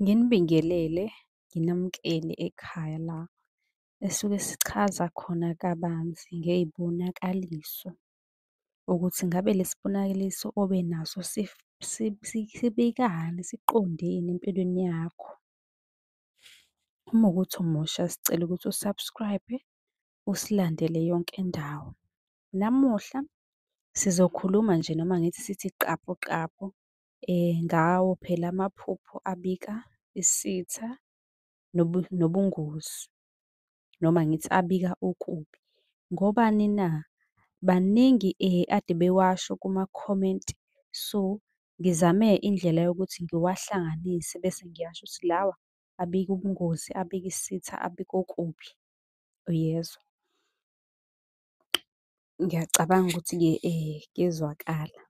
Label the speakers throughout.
Speaker 1: Nginibingelele, nginamukele ekhaya la esuke sichaza khona kabanzi ngey'bonakaliso ukuthi ngabe lesibonakaliso obe naso sibekani, siqondeni empilweni yakho. Uma wukuthi umusha sicela ukuthi u-subscribe-e, usilandele yonke indawo. Namuhla sizokhuluma nje noma ngithi sithi qapu qapu ngawo phela amaphupho abika isitha nobungozi, noma ngithi abika okubi. Ngobani na? Baningi ade bewasho kuma-comment, so ngizame indlela yokuthi ngiwahlanganise bese ngiyasho ukuthi lawa abika ubungozi, abika isitha, abika okubi. Uyezwa? Ngiyacabanga ukuthi-ke kuyezwakala.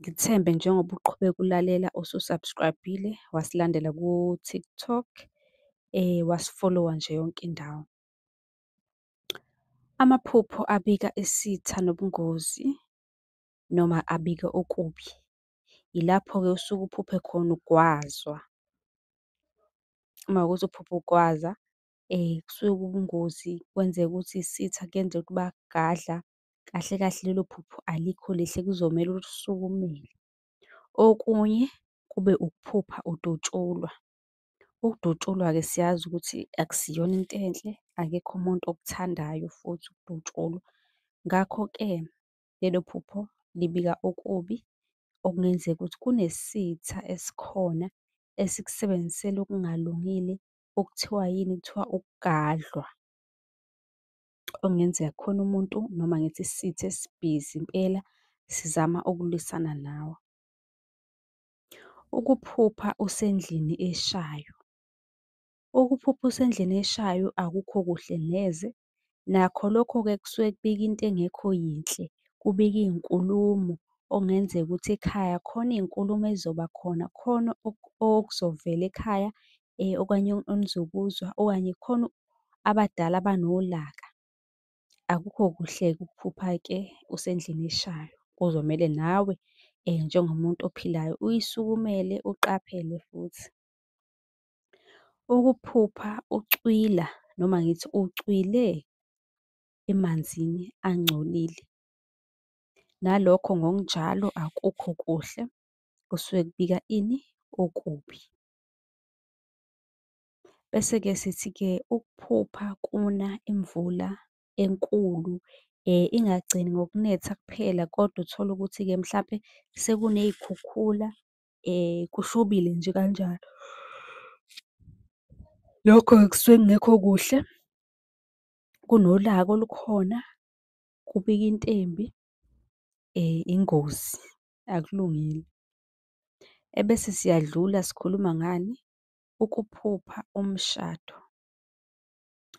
Speaker 1: Ngithembe njengoba uqhubeka ulalela usu-subscribe-ile, wasilandela ku-TikTok, wasi-follow-a nje yonke indawo. Amaphupho abika isitha nobungozi noma abika okubi, ilapho-ke usuke uphuphe khona ugwazwa. Uma kuwukuthi uphupha ugwaza, kusuke kubungozi, kwenzeka ukuthi isitha kuyenzeka ukuthi bakugadla, kahle kahle lelo phupho alikho lihle kuzomele ulisukumele. Okunye kube ukuphupha udutshulwa. Ukudutshulwa-ke siyazi ukuthi akusiyona into enhle, akekho umuntu okuthandayo futhi ukudutshulwa. Ngakho-ke lelo phupho libika okubi, okungenzeka ukuthi kunesitha esikhona esikusebenzisela okungalungile okuthiwa yini? Kuthiwa ukugadlwa. Okungenzeka kukhona umuntu noma ngithi isitha esibhizi impela sizama ukulwisana nawe. Ukuphupha usendlini eshayo. Ukuphupha usendlini eshayo akukho kuhle neze. Nakho lokho-ke kusuke kubika into engekho yinhle, kubika iy'nkulumo okungenzeka ukuthi ekhaya khona iy'nkulumo ey'zoba khona, khona okuzovela ekhaya okanye onizokuzwa, okanye khona abadala abanolaka. Akukho kuhle-ke ukuphupha-ke usendlini eshayo. Kuzomele nawe njengomuntu ophilayo uyisukumele, uqaphele futhi. Ukuphupha ucwila noma ngithi ucwile emanzini angcolile, nalokho ngokunjalo akukho kuhle, kusuke kubika ini? Okubi. Bese-ke sithi-ke ukuphupha kuna imvula enkulu, ingagcini ngokunetha kuphela kodwa uthole ukuthi-ke mhlampe sekuney'khukhula, kushobile nje kanjalo. Lokho-ke kusuke kungekho kuhle, kunolaka olukhona, kubika into embi, ingozi, akulungile. Ebese siyadlula sikhuluma ngani? Ukuphupha umshado.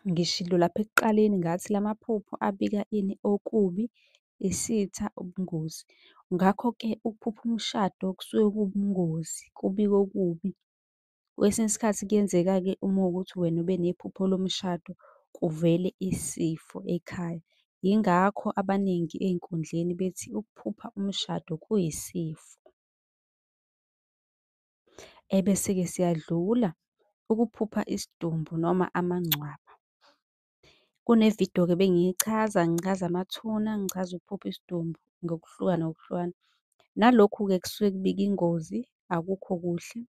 Speaker 1: Ngishilo lapha ekuqaleni ngathi la maphupho abika ini? Okubi, isitha, ubungozi. Ngakho-ke ukuphupha umshado kusuke kuwubungozi, kubika okubi. Kwesinye isikhathi kuyenzeka-ke uma kuwukuthi wena ube nephupho lomshado kuvele isifo ekhaya. Yingakho abaningi ey'nkundleni bethi ukuphupha umshado kuyisifo. Ebese-ke siyadlula, ukuphupha isidumbu noma amangcwaba. Kune-video-ke ebengiyichaza, ngichaza amathuna, ngichaza ukuphupha isidumbu ngokuhlukana ngokuhlukana. Nalokhu-ke kusuke kubika ingozi, akukho kuhle,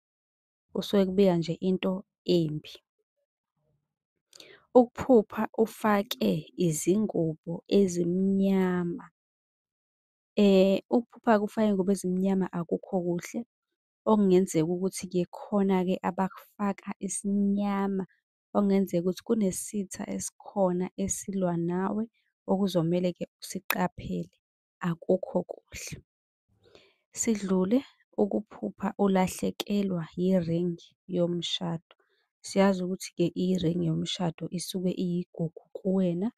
Speaker 1: kusuke kubika nje into embi. Ukuphupha ufake izingubo ezimnyama. Ukuphupha-ke ufake iy'ngubo ezimnyama akukho kuhle, okungenzeka ukuthi-ke khona-ke abakufaka isimnyama, okungenzeka ukuthi kunesitha esikhona esilwa nawe okuzomele-ke usiqaphele, akukho kuhle. Sidlule, ukuphupha ulahlekelwa yi-ring yomshado. Siyazi ukuthi-ke i-ring yomshado isuke iyigugu kuwena.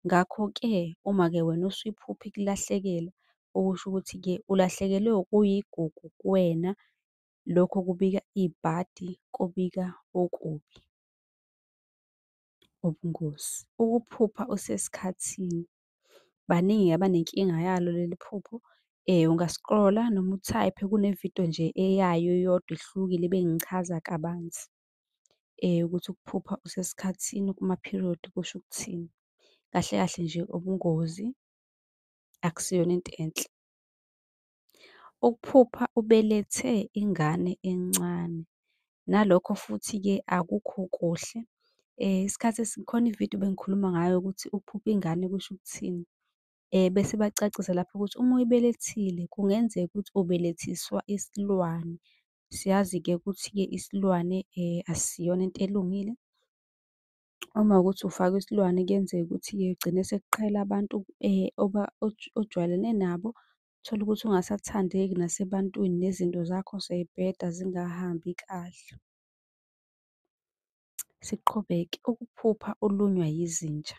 Speaker 1: Ngakho-ke uma-ke wena usuyiphupha ikulahlekela, okusho ukuthi-ke ulahlekelwe okuyigugu kuwena, lokho kubika ibhadi, kubika okubi, ubungozi. Ukuphupha usesikhathini. Baningi abanenkinga yalo leli phupho, Unga-scroll-a noma uthayiphe kunevidiyo nje eyayo eyodwa ehlukile ibengichaza kabanzi ukuthi ukuphupha usesikhathini kuma-period kusho ukuthini. Kahle kahle nje ubungozi akusiyona into enhle. Ukuphupha ubelethe ingane encane, nalokho futhi-ke akukho kuhle. Isikhathi khona ividiyo ebengikhuluma ngayo ukuthi ukuphupha ingane kusho ukuthini. Bese bacacisa lapho ukuthi uma uyibelethile kungenzeka ukuthi ubelethiswa isilwane. Siyazi-ke ukuthi-ke isilwane asiyona into elungile. Uma kuwukuthi ufakwe isilwane kuyenzeka ukuthi-ke ugcine sekuqhela abantu ojwayelene nabo. Uthole ukuthi ungasathandeki nasebantwini, nezinto zakho sey'bheda zingahambi kahle. Siqhubeke, ukuphupha ulunywa yizinja.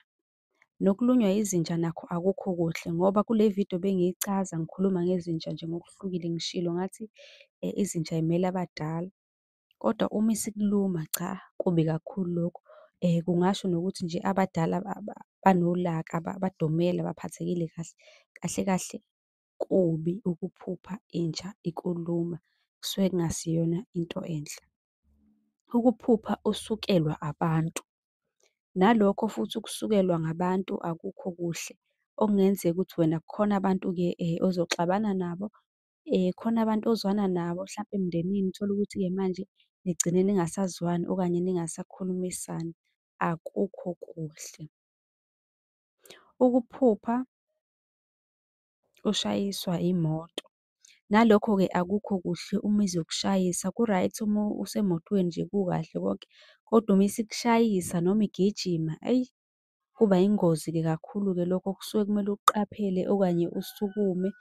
Speaker 1: Nokulunywa yizinja nakho akukho kuhle ngoba kule vidiyo bengiyichaza ngikhuluma ngezinja nje ngokuhlukile ngishilo ngathi izinja y'mele abadala. Kodwa uma isikuluma cha, kubi kakhulu lokho. Kungasho nokuthi nje abadala banolaka, badomele, abaphathekile kahle. Kahle kahle kubi ukuphupha inja ikuluma, kusuke kungasiyona into enhle. Ukuphupha usukelwa abantu, nalokho futhi ukusukelwa ngabantu akukho kuhle. Okungenzeka ukuthi wena kukhona abantu-ke ozoxabana nabo, khona abantu ozwana nabo hlampe emndenini, uthole ukuthi-ke manje nigcine ningasazwani okanye ningasakhulumisani, akukho kuhle. Ukuphupha ushayiswa imoto, nalokho-ke akukho kuhle uma izokushayisa. Ku-right uma usemotweni nje kukahle konke, kodwa uma isikushayisa noma igijima, eyi kuba yingozi-ke kakhulu-ke lokho. Kusuke kumele uqaphele okanye usukume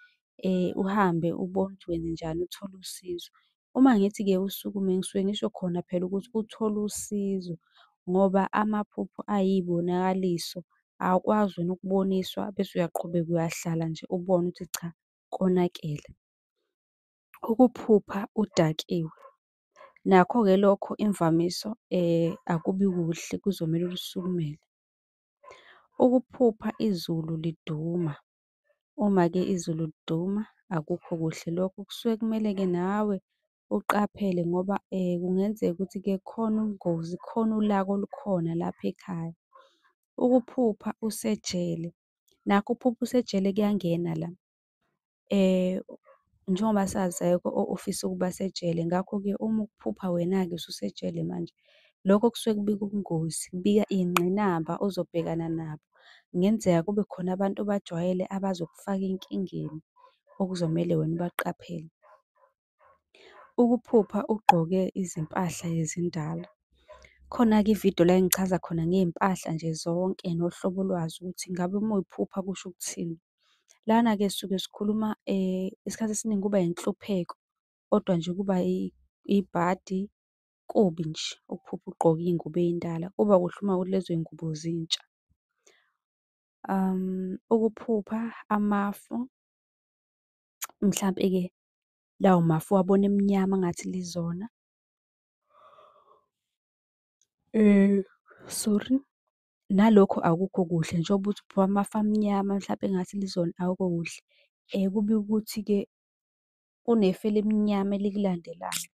Speaker 1: uhambe ubone ukuthi wenzenjani uthole usizo. Uma ngithi-ke usukume ngisuke ngisho khona phela ukuthi uthole usizo ngoba amaphupho ayiy'bonakaliso. Awukwazi wena ukuboniswa bese uyaqhubeka uyahlala nje ubone ukuthi cha konakele. Ukuphupha udakiwe, nakho-ke lokho imvamiso akubi kuhle kuzomele usukumele. Ukuphupha izulu liduma, uma-ke izulu liduma akukho kuhle lokho. Kusuke kumele-ke nawe uqaphele ngoba kungenzeka ukuthi-ke kukhona ubungozi, kukhona ulaka olukhona lapha ekhaya. Ukuphupha usejele, nakho ukuphupha usejele kuyangena la. Njengoba sazi akekho ofisa ukuba sejele, ngakho-ke uma ukuphupha wena-ke ususejele manje, lokho kusuke kubika ubungozi, kubika iy'ngqinamba ozobhekana nabo. Kungenzeka kube khona abantu obajwayele abazokufaka enkingeni okuzomele wena ubaqaphele. Ukuphupha ugqoke izimpahla ezindala, khona-ke ividiyo la engichaza khona ngey'mpahla nje zonke nohlobo lwazo ukuthi ngabe uma uy'phupha kusho ukuthini. Lana-ke sisuke sikhuluma isikhathi esiningi kuba inhlupheko, kodwa nje kuba ibhadi kubi nje ukuphupha ugqoke iy'ngubo ey'ndala, kuba kuhle uma kuwukuthi lezo y'ngubo zintsha. Ukuphupha amafu, mhlampe-ke lawo mafu uwabona emnyama engathi lizona. Sorry, nalokho akukho kuhle njengoba uthi uphuka amafu amnyama mhlampe engathi lizona akukho kuhle. Kubi ukuthi-ke kunefu elimnyama elikulandelayo.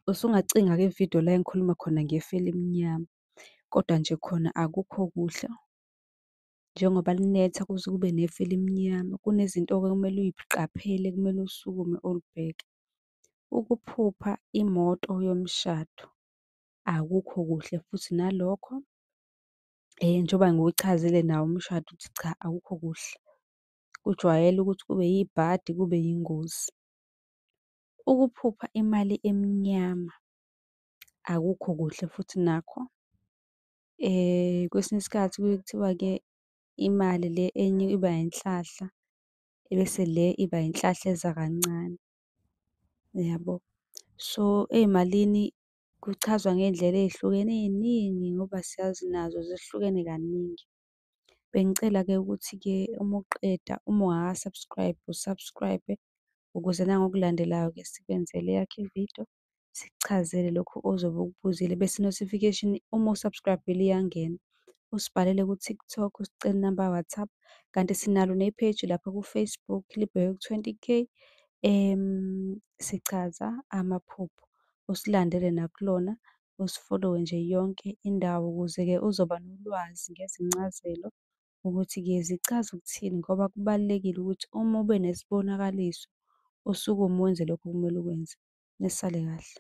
Speaker 1: Usungacinga-ke ividiyo la engikhuluma khona ngefu elimnyama, kodwa nje khona akukho kuhle. Njengoba linetha kuze kube nefu elimnyama, kunezinto-ke okumele uy'qaphele, kumele usukume ulibheke. Ukuphupha imoto yomshado, akukho kuhle futhi nalokho. Njengoba ngiwuchazile nawo umshado ukuthi cha akukho kuhle, kujwayele ukuthi kube yibhadi, kube yingozi. Ukuphupha imali emnyama, akukho kuhle futhi nakho. Kwesinye isikhathi kuye kuthiwa-ke imali le enye iba inhlahla, ebese le iba inhlahla eza kancane, yabo. So ey'malini kuchazwa ngey'ndlela ey'hlukene ey'ningi ngoba siyazi nazo zihlukene kaningi. Bengicela-ke ukuthi-ke uma uqeda, uma ungaka-subscribe u-subscribe ukuze nangokulandelayo-ke sikwenzele eyakho ividiyo, sikuchazele lokhu ozobe ukubuzile bese i-notification uma u-subscribe-ile iyangena. usibhalele ku-TikTok, usicele inamba ya-WhatsApp. Kanti sinalo ne-page lapha ku-Facebook libheke ku-20K, sichaza amaphupho. Usilandele nakulona, usi-follow-we nje yonke indawo ukuze-ke uzoba nolwazi ngezincazelo ukuthi-ke zichaza ukuthini ngoba kubalulekile ukuthi uma ube nesibonakaliso usukume wenze lokho okumele ukwenze. Nisale kahle.